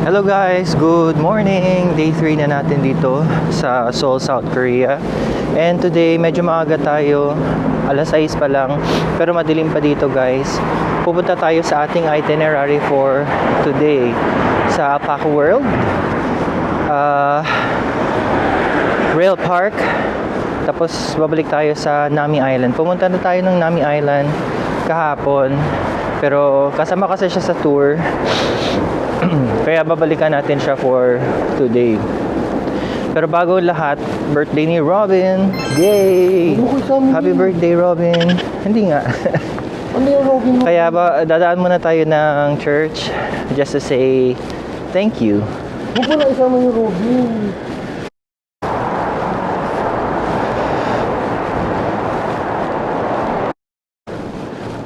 Hello guys, good morning. Day 3 na natin dito sa Seoul, South Korea. And today medyo maaga tayo, alas 6 pa lang, pero madilim pa dito guys. Pupunta tayo sa ating itinerary for today sa Alpaca World, Rail Park, tapos babalik tayo sa Nami Island. Pumunta na tayo ng Nami Island kahapon, pero kasama kasi siya sa tour. Kaya babalikan natin siya for today. Pero bago lahat, birthday ni Robin. Yay! Happy birthday, Robin. Hindi nga. Kaya dadaan muna tayo ng church just to say thank you. Huwag mo na isama yung Robin.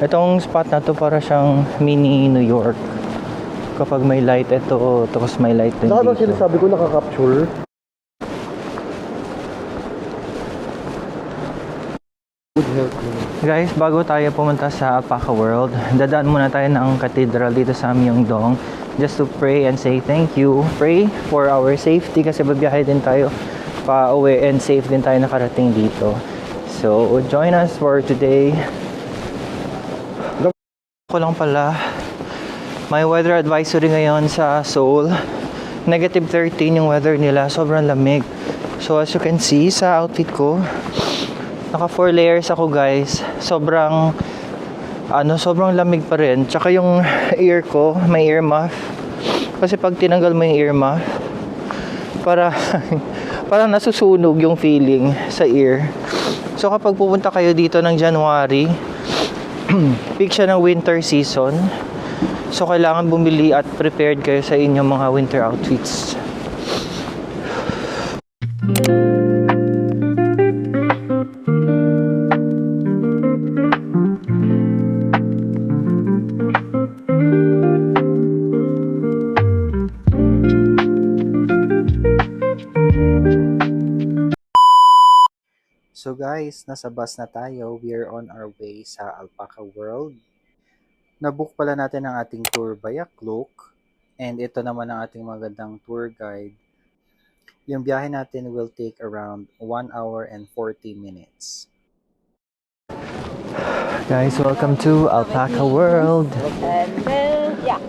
Itong spot na to para siyang mini New York. Kapag may light ito, tapos may light din Saka dito. sinasabi ko nakaka-capture. Good health. Guys, bago tayo pumunta sa Alpaca World, dadaan muna tayo ng cathedral dito sa Myeongdong just to pray and say thank you. Pray for our safety kasi babiyahe din tayo pa uwi and safe din tayo nakarating dito. So, join us for today. Ako lang pala, may weather advisory ngayon sa Seoul. Negative 13 yung weather nila. Sobrang lamig. So as you can see sa outfit ko, naka 4 layers ako guys. Sobrang lamig pa rin. Tsaka yung ear ko, may ear muff. Kasi pag tinanggal mo yung ear muff, parang nasusunog yung feeling sa ear. So kapag pupunta kayo dito ng January, peak siya ng winter season. So, kailangan bumili at prepared kayo sa inyong mga winter outfits. So guys, nasa bus na tayo. We are on our way sa Alpaca World. Nabook pala natin ang ating tour via Klook. And ito naman ang ating magandang tour guide. Yung biyahe natin will take around 1 hour and 40 minutes. Guys, welcome to Alpaca World. And then, yeah.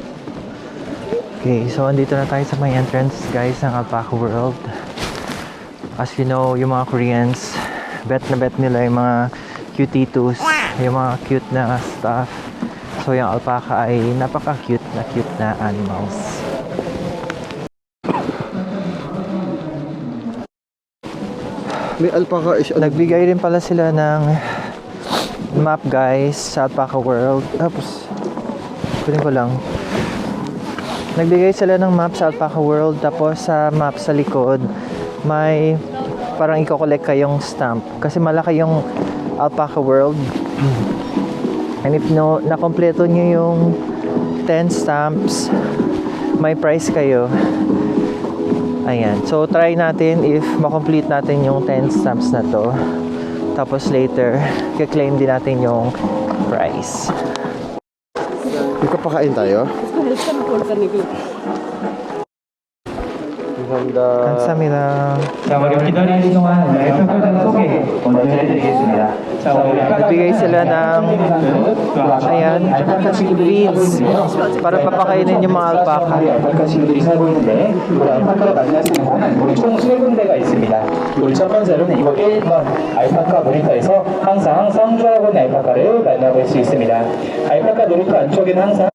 Okay, so andito na tayo sa may entrance guys ng Alpaca World. As you know, yung mga Koreans, bet nila yung mga cutie-toos, yung mga cute na stuff. So yung alpaca ay napaka-cute na animals. May alpaca is... Nagbigay rin pala sila ng map guys sa Alpaca World. Tapos, kunin ko lang. Nagbigay sila ng map sa Alpaca World. Tapos sa map sa likod, may parang i-collect kayong stamp. Kasi malaki yung Alpaca World. And if nakompleto nyo yung 10 stamps, may prize kayo. Ayan. So, try natin if makomplete natin yung 10 stamps na to. Tapos later, i-claim din natin yung prize. May kapakain tayo? 감사합니다. 자, 우리 기다리는 동안 라이프카드 소개 먼저 해드리겠습니다. 자, 우리 Nagbigay sila ng ayan, feeds para papakainin yung mga alpaca. 알파카 친구들이 살고 있는데 우리 알파카를 만날 수 있는 곳은 우리 총 3군데가 있습니다. 우리 첫 번째로는 이곳 1번 알파카 놀이터에서 항상 상주하고 있는 알파카를 만나볼 수 있습니다. 알파카 놀이터 안쪽에는 항상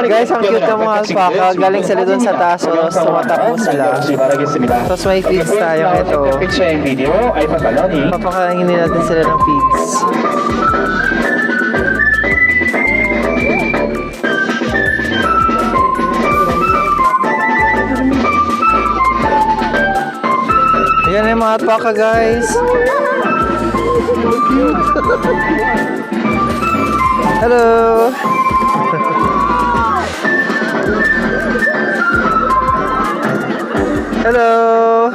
Guys, ang cute ng mga alpaca. Galing sila dun sa taas, tumatakbo sila. Tapos may feeds tayo ito. Papakainin natin sila ng feeds. Ayan yung mga alpaca guys. Hello! Hello!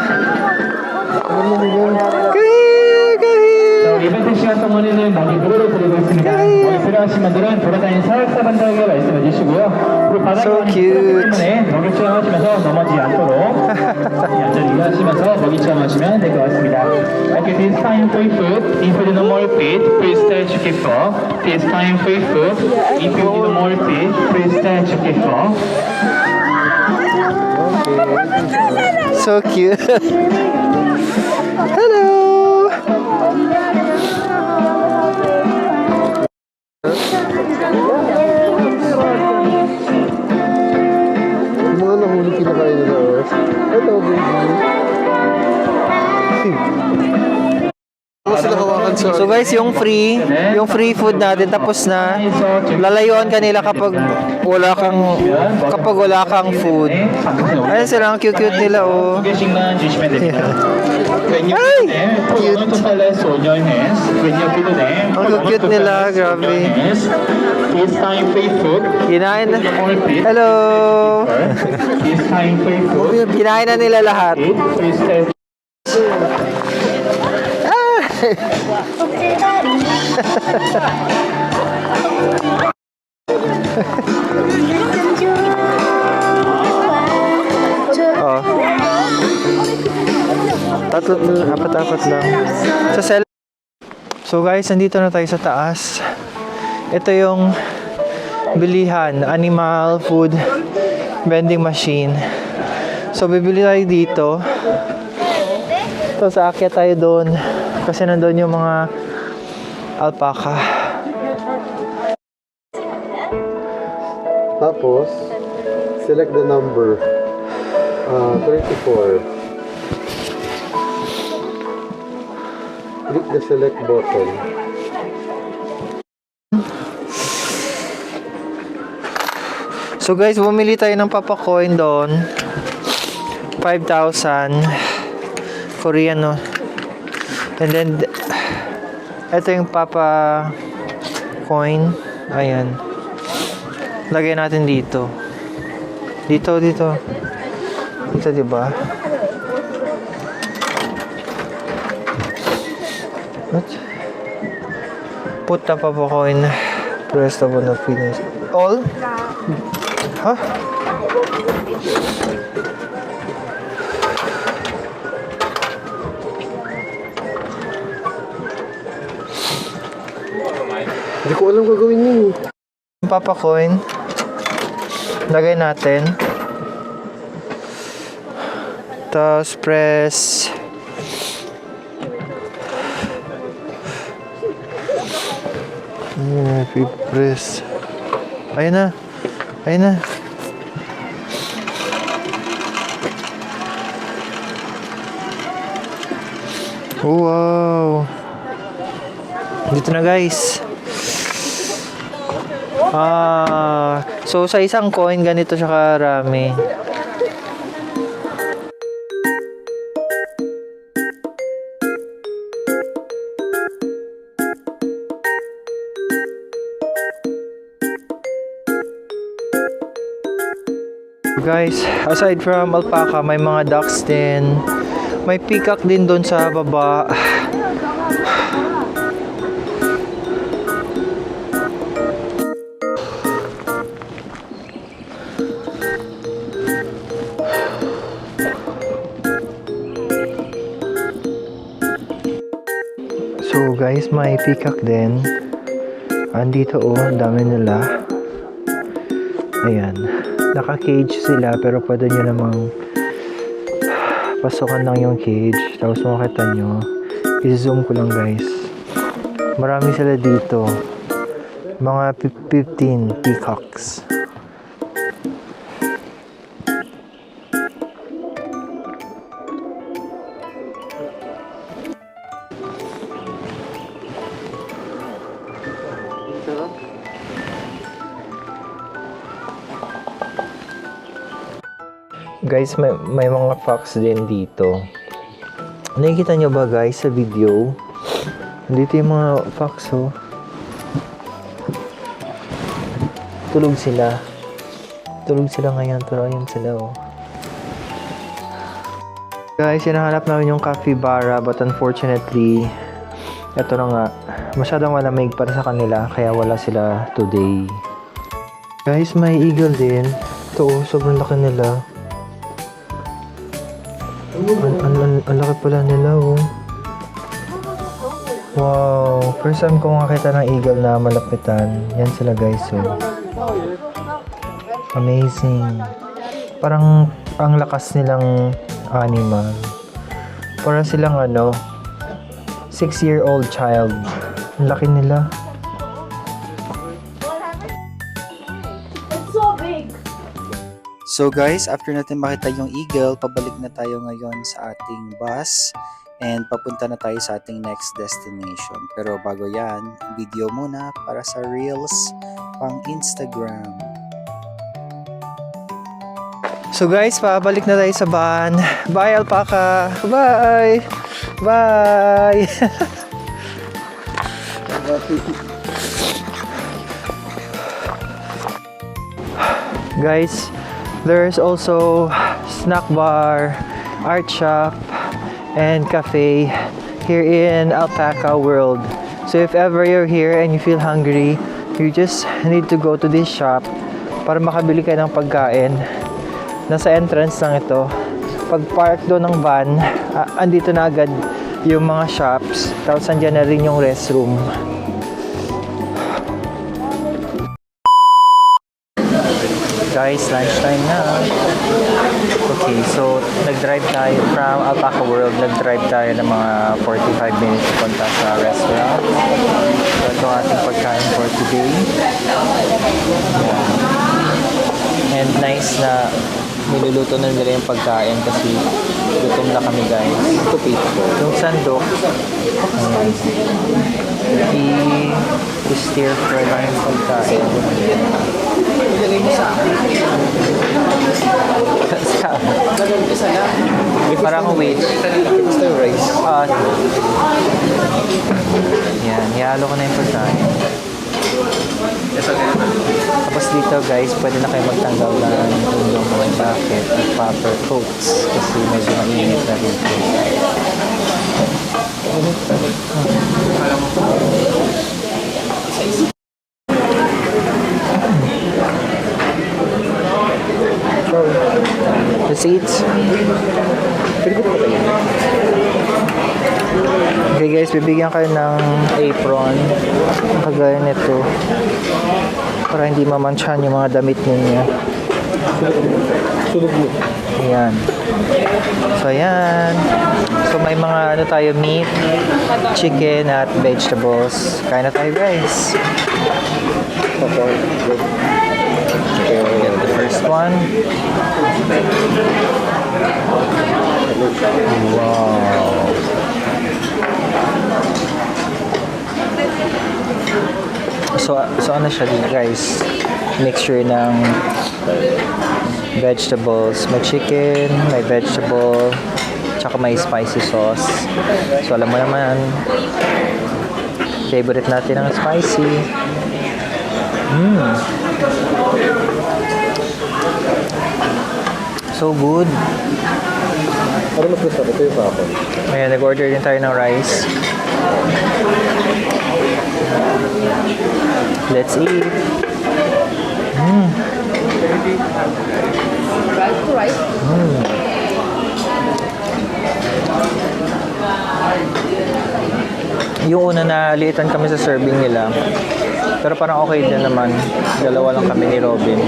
Come here! Come here! 시간 동안에는 먹이 무료로 드리고 있습니다. 먹이 필요하신 분들은 돌아다니는 사육사분들에게 말씀해 주시고요. 그리고 바닥에 So 많이 cute. 부끄럽기 때문에 먹이 체험하시면서 넘어지지 않도록 얌전히 하시면서 먹이 체험하시면 될 것 같습니다. Okay, this time free food. If you no more feed, please stay to keep for. This time free food. If you need more feed, please stay to keep for. So cute. Hello. Yung mga nahulog kinakain nila, oh. Ito, baby. Ano sila hawakan sa... So guys, yung free food natin tapos na. Lalayuan kanila kapag wala kang food. Ayun sila, ang cute nila oh. 소개식만 주시면 됩니다. Ay! Cute. Ang cute nila, grabe. This time free food. Kinain na. Hello. This time free food. Kinain na nila lahat. Please stay. Oh. Apat lang. So guys, nandito na tayo sa taas. Ito yung bilihan, animal food vending machine. So bibili tayo dito. Tapos aakyat tayo doon kasi nandun yung mga alpaca. Tapos, select the number. 34. Click the select button. So guys, bumili tayo ng Papa Coin doon. 5,000 Korean, no? And then, ito yung Papa Coin. Ayan. Lagay natin dito. Dito, diba? What? Put the Papa Coin. Press the button to finish. All? Huh? Hindi ko alam gagawin yun. Papa Coin. Lagay natin. Tapos press. Press. Ayun na. Wow. Dito na guys. So sa isang coin ganito siya karami. Guys, aside from alpaca, may mga ducks din. May peacock din doon sa baba. So guys, may peacock din. Andito oh, dami nila. Ayan. Naka-cage sila pero pwede nyo namang pasukan lang yung cage. Tapos makita nyo. I-zoom ko lang guys. Marami sila dito. Mga 15 peacocks. Guys, may mga fox din dito. Nakikita nyo ba guys sa video? Dito yung mga fox oh. Tulog sila ngayon. Tulog sila oh. Guys, hinahanap namin yung capybara but unfortunately Ito na nga, masyadong malamig para sa kanila kaya wala sila today. Guys, may eagle din. Ito, sobrang laki nila. Ang laki pala nila, oh. Wow, first time ko makita ng eagle na malapitan. Yan sila guys, oh. Amazing. Parang ang lakas nilang animal. Para silang 6-year-old child. Ang laki nila. So guys, after natin makita yung eagle, pabalik na tayo ngayon sa ating bus and papunta na tayo sa ating next destination. Pero bago yan, video muna para sa Reels pang Instagram. So guys, pabalik na tayo sa van. Bye, alpaca! Bye! Bye! Guys, there's also snack bar, art shop, and cafe here in Alpaca World. So if ever you're here and you feel hungry, you just need to go to this shop para makabili kayo ng pagkain. Nasa entrance lang ito. Pag park doon ng van, andito na agad yung mga shops. Tapos andyan na rin yung restroom. Guys, lunchtime na. Okay, so nag-drive tayo from Alpaca World. Nag-drive tayo ng mga 45 minutes punta sa restaurant. So ito ang ating pagkain for today. And nice na niluluto na nila yung pagkain kasi gutom na kami guys. Yung sandok, i-stir fry lang yung pagkain. Parang wait. Gusto yung rice? Yan, ihalo ko na yung pagkain. Tapos dito guys, pwede na kayo magtanggal ng inyong mga jacket at proper coats kasi medyo mainit na dito. The seats. Okay guys, bibigyan kayo ng apron kagaya nito para hindi mamansyahan yung mga damit ninyo. Ayan. So ayan. So may mga tayo, meat, chicken at vegetables. Kain na tayo guys. The first one. Wow. So ano siya guys? Mixture ng vegetables. May chicken, may vegetable, tsaka may spicy sauce. So alam mo naman, favorite natin ang spicy. So good. Ano mas gusto ko? Ito yung kapon. Ayan, nag-order din tayo ng rice. Let's eat. Rice. Yung una na liitan kami sa serving nila. Pero parang okay din naman. Dalawa lang kami ni Robin.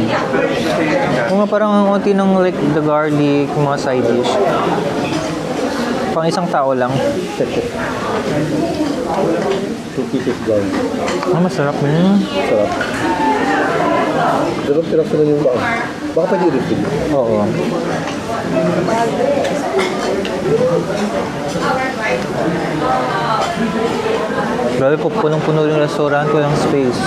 Kung nga parang ang unti ng like the garlic, mga side dish. Pang isang tao lang. 2 pieces down. Masarap yun. Sarap. Dalawang piraso na yung baka. Baka pwede i-refill. Oo. Grabe po, punong-puno yung restaurant, walang space.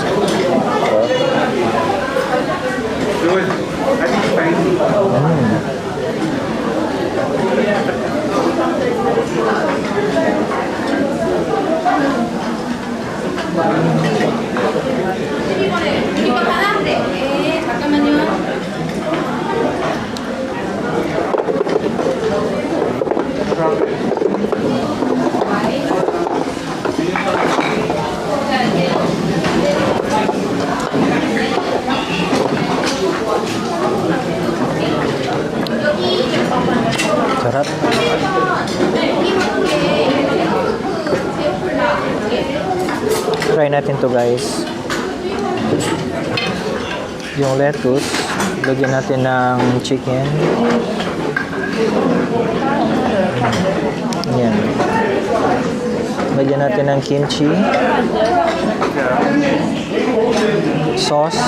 Try natin to guys. Yung lettuce, lagyan natin ng chicken. Yan. Lagyan natin ng kimchi. Sauce.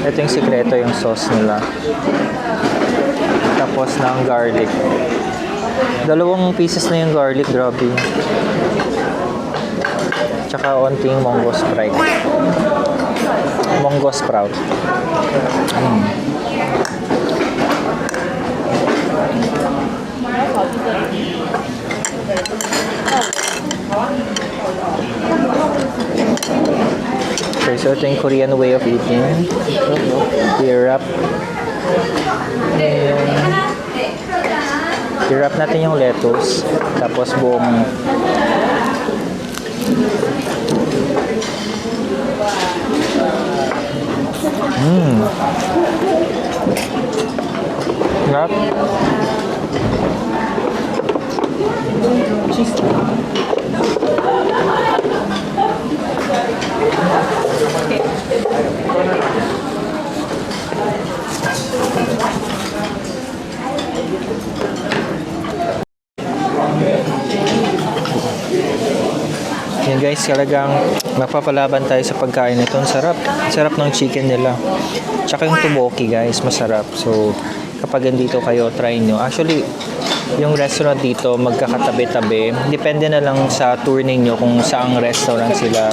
Ito yung sikreto, yung sauce nila. Tapos ng garlic. 2 pieces na yung garlic, grabe. Tsaka onting munggo sprout. Munggo sprout. Okay, so ito yung Korean way of eating. I-wrap. I-wrap natin yung lettuce. Tapos buong Sarap. Yan guys, talagang mapapalaban tayo sa pagkain nito. Ang sarap. Sarap ng chicken nila. Tsaka yung tteokbokki guys, masarap. So, kapag andito kayo, try nyo. Actually, yung restaurant dito, magkakatabi-tabi. Depende na lang sa tour ninyo kung saang restaurant sila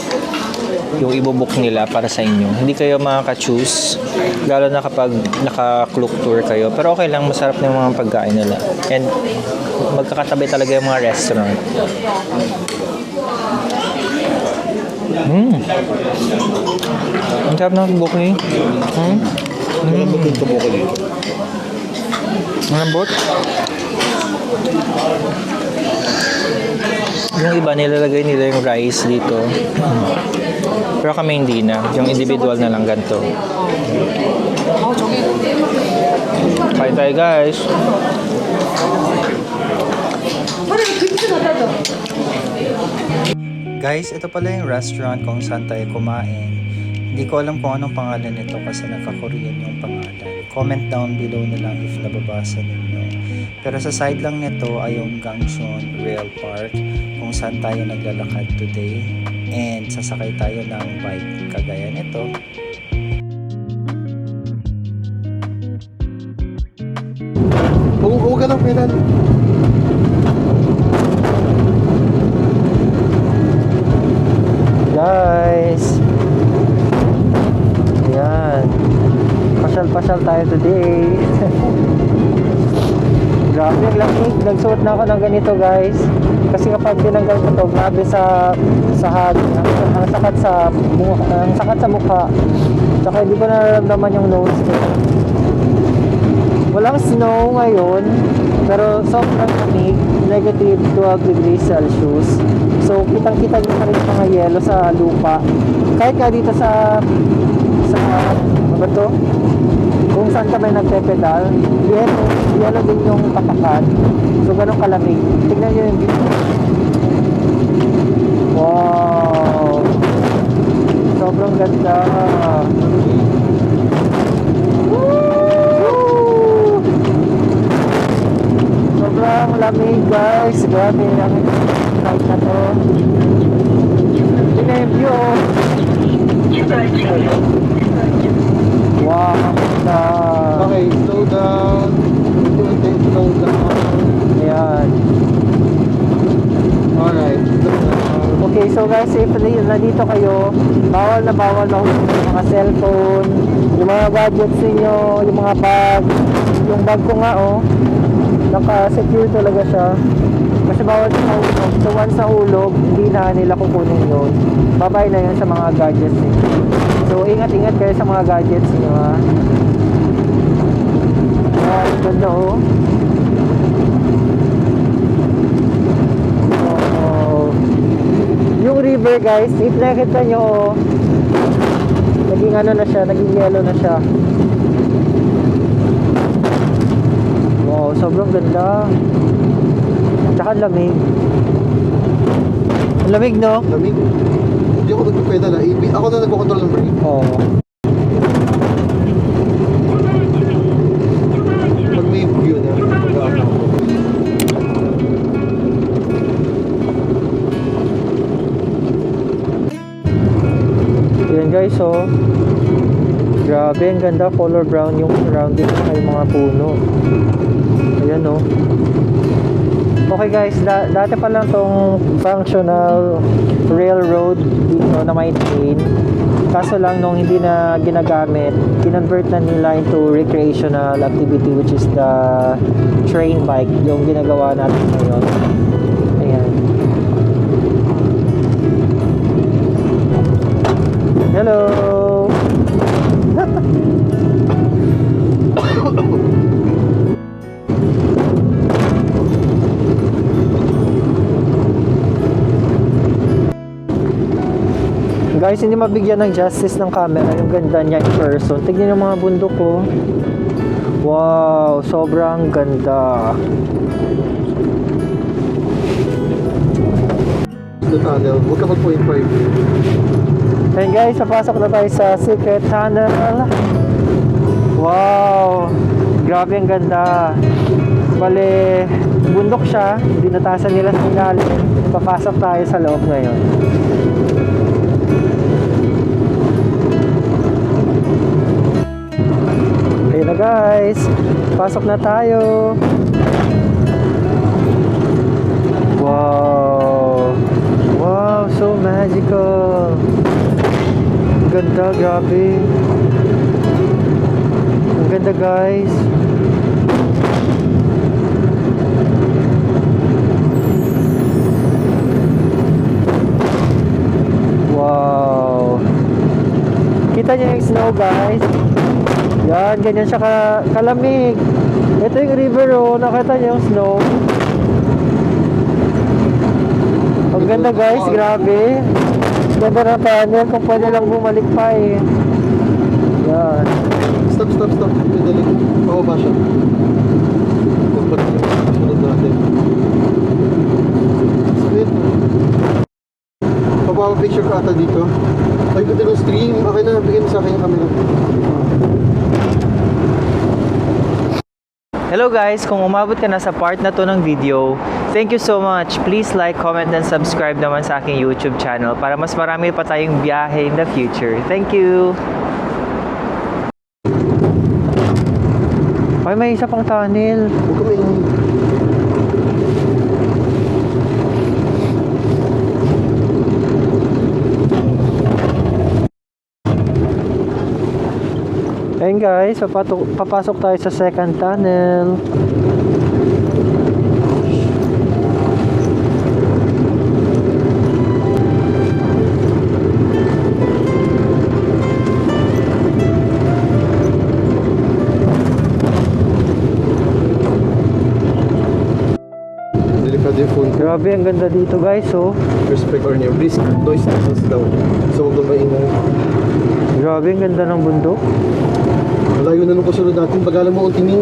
yung ibubook nila para sa inyo. Hindi kayo makaka-choose, lalo na kapag naka-cloak tour kayo. Pero okay lang, masarap na yung mga pagkain nila. And magkakatabi talaga yung mga restaurant. Ang sarap ng tteokbokki. Malambot yung tteokbokki dito. Malambot. Yung iba nilalagay nila yung rice dito. Pero kami hindi na. Yung individual na lang ganito. Kain tayo guys. Guys, ito pala yung restaurant kung saan tayo kumain. Hindi ko alam kung anong pangalan nito kasi naka-Korean yung pangalan. Comment down below na lang if nababasa ninyo. Pero sa side lang nito ay yung Gangcheon Rail Park kung saan tayo naglalakad today. And sasakay tayo ng bike kagaya nito. Huwag ka lang pedal. Guys. Ayan. Pasyal-pasyal tayo today. Grabe, ang lamig. Nagsuot na ako ng ganito guys. Kasi kapag tinanggal ko to, grabe sa sahag. Ang sakat sa mukha. Tsaka hindi ko nararamdaman yung nose ko. Walang snow ngayon, pero sobrang lamig, negative 12 degrees Celsius. So, kitang-kita nyo pa rin yung mga yelo sa lupa. Kahit ka dito sa ano ba to? Kung saan ka may nagpe-pedal, yelo din yung tapakan. So, ganun kalamig. Tignan nyo yung video. Wow! Sobrang ganda. Sobrang lamig guys. Grabe ang night na to. Tingnan yung view. Wow, ang ganda. Okay, slow down. Slow down. Ayan. Alright, slow down. Okay, so guys, if nandito kayo, bawal na mahulog yung mga cellphone, yung mga gadgets ninyo, yung mga bag. Yung bag ko nga naka-secure talaga siya. Kasi bawal sa hulog. So once nahulog, hindi na nila kukunin yun. Babay na yun sa mga gadgets ninyo. So ingat-ingat kayo sa mga gadgets niyo ha. Ayan, ganda Yung river guys, if nakita nyo naging ano na siya, naging yellow na siya. Wow, sobrang ganda. Tsaka lamig. Lamig, no? Lamig. Hindi ako nagpapedal ah. Ako na nagkocontrol ng brake. Oo. Pag may view na, mag-aano ako. Yan guys, oh. Grabe, ang ganda. Color brown yung surrounding sa yung mga puno. Ayan, oh. Okay guys, dati pa lang tong functional railroad dito na may train. Kaso lang nung hindi na ginagamit, kinonvert na nila into recreational activity, which is the train bike, yung ginagawa natin ngayon. Ayan. Hello! Guys, hindi mabigyan ng justice ng camera yung ganda niya in person. Tignan yung mga bundok ko. Wow, sobrang ganda. The tunnel. Huwag ka mag-0.5. And guys, napasok na tayo sa secret tunnel. Wow, grabe ang ganda. Bale, bundok siya. Dinatasan nila sa ilalim. Papasok tayo sa loob ngayon. Okay na guys, pasok na tayo. Wow, wow, so magical. Ang ganda, grabe. Ang ganda guys. Wow. Kita niyo yung snow guys. Yan, ganyan siya kalamig. Ito yung river, oh. Nakita niyo yung snow. Ang ganda guys, grabe. Ganda na tunnel, kung pwede lang bumalik pa eh. Yan. Stop. Pedali. Pababa siya. Sunod natin. Sweet. Pababa picture ka ata dito. Ay, ganda ng stream. Okay na, bigyan mo sa akin yung camera. Hello guys, kung umabot ka na sa part na to ng video, thank you so much. Please like, comment, and subscribe naman sa aking YouTube channel para mas marami pa tayong biyahe in the future. Thank you! Ay, may isa pang tunnel. Huwag ka maingay. Ayun guys, papasok tayo sa second tunnel. Delikado yung phone ko. Grabe, ang ganda dito guys, oh. Respect or niya. Please, noise levels down. So, huwag kang maingay. Grabe, ang ganda ng bundok. Malayo na nung kasunod natin. Bagalan mo unti, Ming.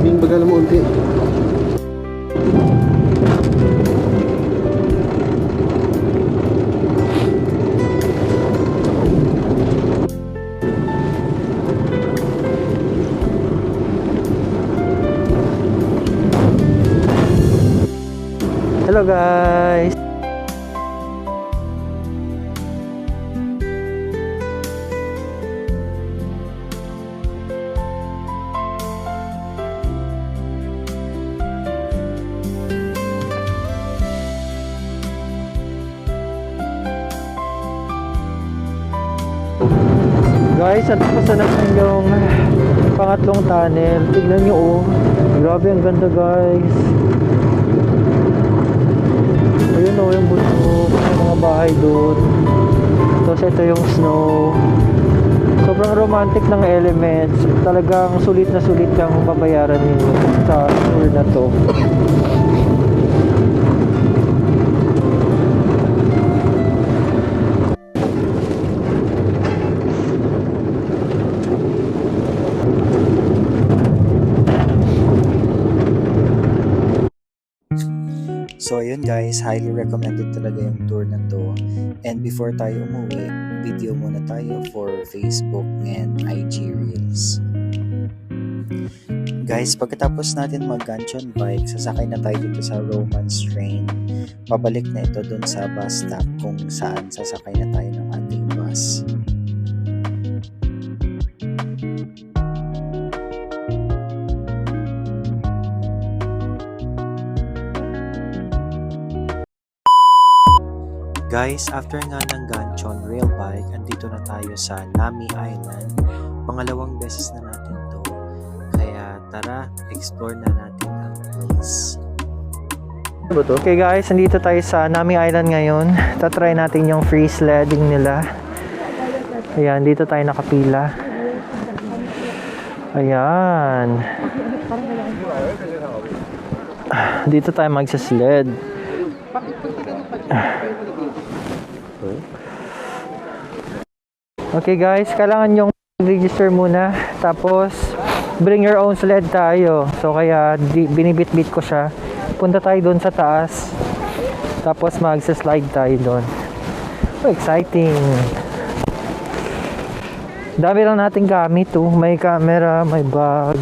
Ming, bagalan mo unti. Hello guys! Guys, at tapos na naman yung pangatlong tunnel. Tignan nyo, oh. Grabe, ang ganda guys. Ayun, oh, yung bundok. Yung mga bahay doon. Tapos ito yung snow. Sobrang romantic ng elements. Talagang sulit na sulit kang babayaran ninyo sa tour na to. So ayun guys, highly recommended talaga yung tour na to. And before tayo umuwi, video muna tayo for Facebook and IG Reels. Guys, pagkatapos natin mag-Ganchon bike, sasakay na tayo dito sa Romance Train. Pabalik na ito dun sa bus stop kung saan sasakay na tayo ng ating bus. Guys, after nga ng Ganchon Rail Bike, andito na tayo sa Nami Island. Pangalawang beses na natin to. Kaya tara, explore na natin ang place. Okay guys, nandito tayo sa Nami Island ngayon. Tatry natin yung free sledding nila. Ayan, dito tayo nakapila. Ayan. Dito tayo magsasled. Okay guys, kailangan yung register muna. Tapos, bring your own sled tayo. So kaya binibit-bit ko siya. Punta tayo doon sa taas. Tapos magsa-slide tayo doon. Oh, exciting. Dami lang nating gamit oh. May camera, may bag.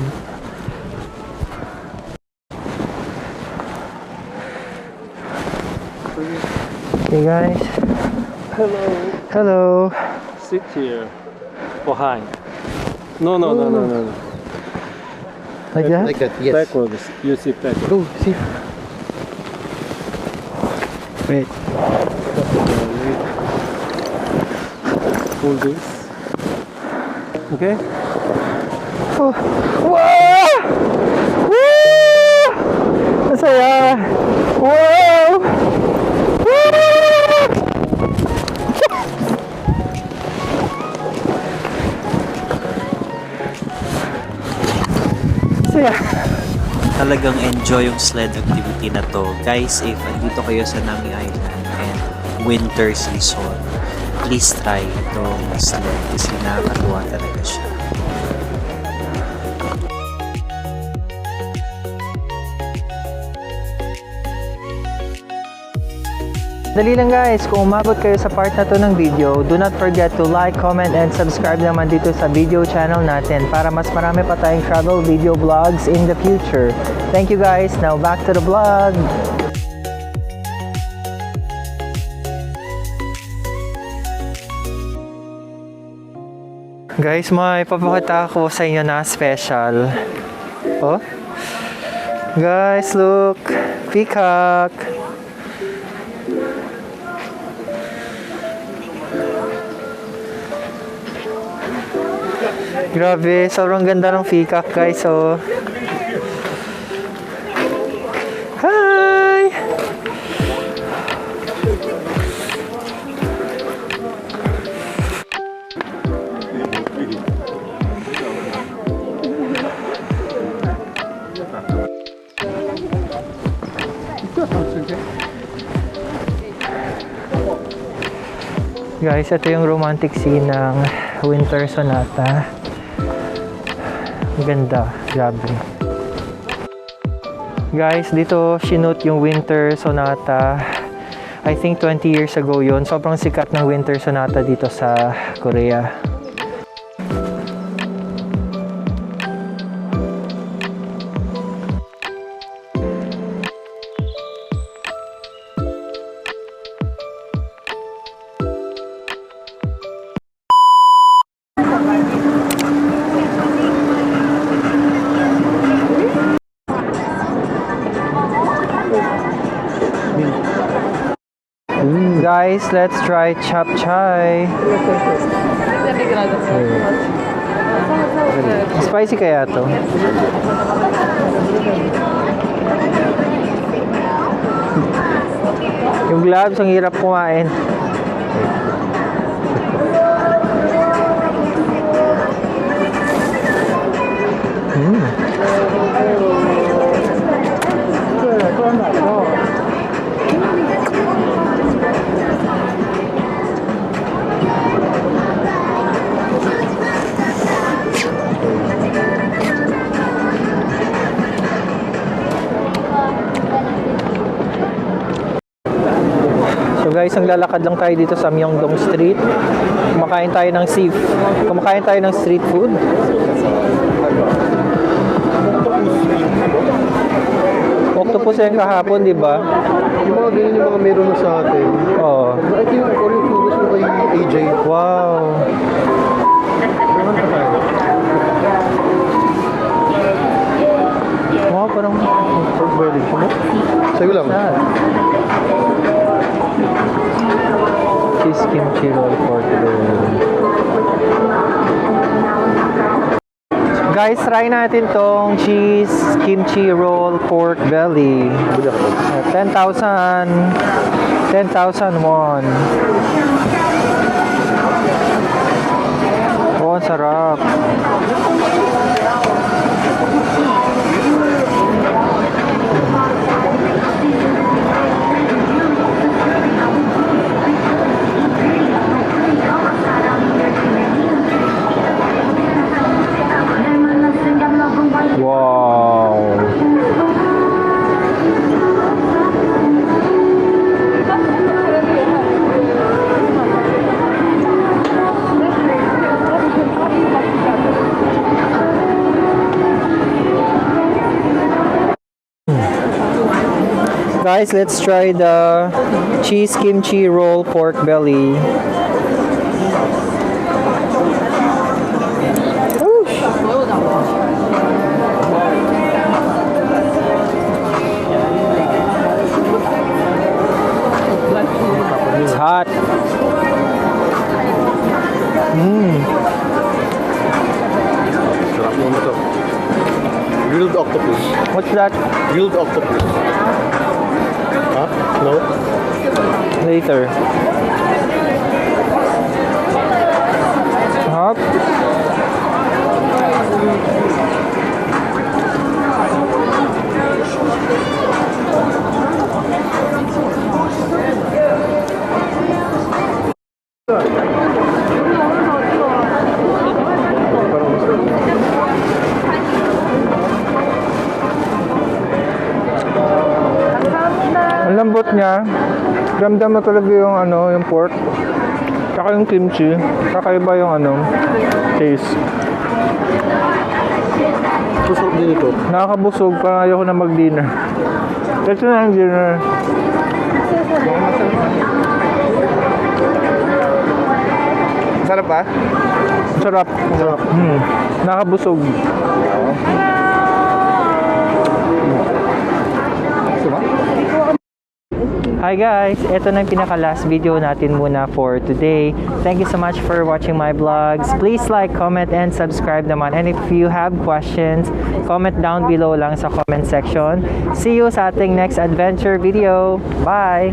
Okay guys. Hello. Hello. Sit here. Behind. No. Like that? Like that, yes. Backwards. You sit backwards. Go, see. Wait. Pull this. Okay? Oh. Wow! Woo! Masaya! Wow! Woo! Masaya! Talagang enjoy yung sled activity na to. Guys, if andito kayo sa Nami Island and winter season, please try itong sled kasi nakakatuwa talaga siya. Dali lang guys, kung umabot kayo sa part na to ng video, do not forget to like, comment, and subscribe naman dito sa video channel natin para mas marami pa tayong travel video vlogs in the future. Thank you guys, now back to the vlog! Guys, may papakita ako sa inyo na special. Oh? Guys, look! Peacock! Grabe, sobrang ganda ng peacock guys, oh. Hi! Guys, ito yung romantic scene ng Winter Sonata. Ang ganda, grabe. Guys, dito shinoot yung Winter Sonata. I think 20 years ago yun. Sobrang sikat ng Winter Sonata dito sa Korea. Guys, let's try chap chai. Spicy kaya to? Yung gloves, ang hirap kumain. So guys, ang lalakad lang tayo dito sa Myeongdong Street. Kumakain tayo ng street food. Octopus yung kahapon, di ba? Yung mga ganyan yung mga meron na sa atin. Oo. I think Oreo Flugus mo kay AJ. Wow. Wow, parang pork belly. Sa'yo lang. Sad. Cheese kimchi roll pork belly. Guys, try natin tong cheese kimchi roll pork belly. 10,000 won. Oh, ang sarap. Wow. Guys, let's try the cheese kimchi roll pork belly. It's hot. Sarap mo to. Grilled octopus. What's that? Grilled octopus. Ha? No? Later. Hot. Ang lambot niya. Ramdam mo talaga yung yung pork. Tsaka yung kimchi. Kakaiba yung taste. Masarap din ito. Nakakabusog, parang ayoko na mag-dinner. Ito na ang dinner. Sarap ba? Sarap. Sarap. Nakakabusog. Hi guys! Ito na yung pinaka-last video natin muna for today. Thank you so much for watching my vlogs. Please like, comment, and subscribe naman. And if you have questions, comment down below lang sa comment section. See you sa ating next adventure video. Bye!